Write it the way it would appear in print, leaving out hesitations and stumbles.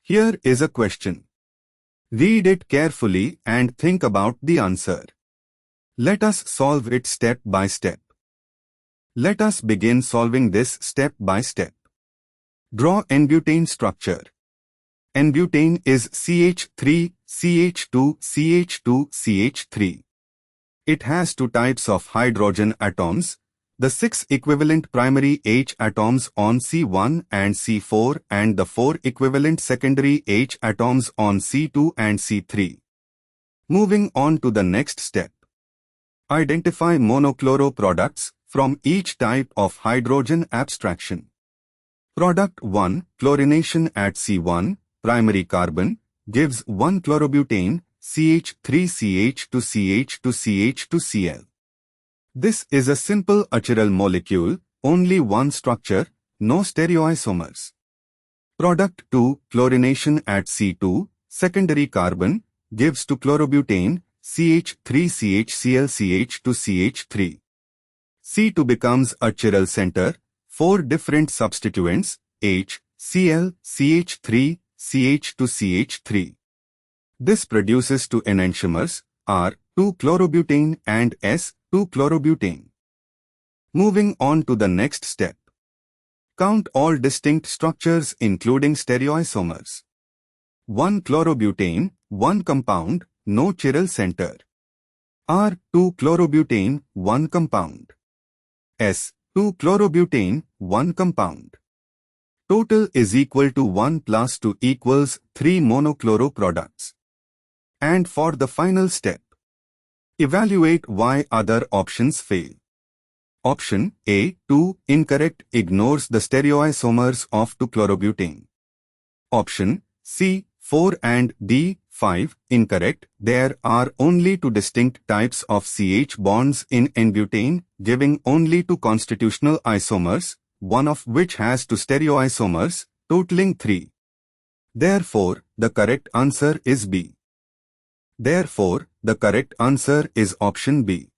Here is a question. Read it carefully and think about the answer. Let us solve it step by step. Let us begin solving this step by step. Draw N-butane structure. N-butane is CH3, CH2, CH2, CH3. It has two types of hydrogen atoms, the 6 equivalent primary H atoms on C1 and C4 and the 4 equivalent secondary H atoms on C2 and C3. Moving on to the next step. Identify monochloro products from each type of hydrogen abstraction. Product 1, chlorination at C1, primary carbon, gives 1 chlorobutane, CH3CH2CH2CH2Cl. This is a simple achiral molecule, only one structure, no stereoisomers. Product 2, chlorination at C2, secondary carbon, gives 2 chlorobutane, CH3CHClCH2CH3. C2 becomes a chiral center, 4 different substituents, H, Cl, CH3, CH2CH3. This produces 2 enantiomers, R, 2-chlorobutane and S, 2-chlorobutane. Moving on to the next step. Count all distinct structures including stereoisomers. 1 chlorobutane, 1 compound, no chiral center. R, 2-chlorobutane, 1 compound. S, 2-chlorobutane, 1 compound. Total is equal to 1 plus 2 equals 3 monochloro products. And for the final step, evaluate why other options fail. Option A, 2, incorrect, ignores the stereoisomers of 2-chlorobutane. Option C, 4 and D, 5, incorrect, there are only 2 distinct types of CH bonds in N-butane, giving only 2 constitutional isomers, one of which has 2 stereoisomers, totaling 3. Therefore, the correct answer is B. Therefore, the correct answer is option B.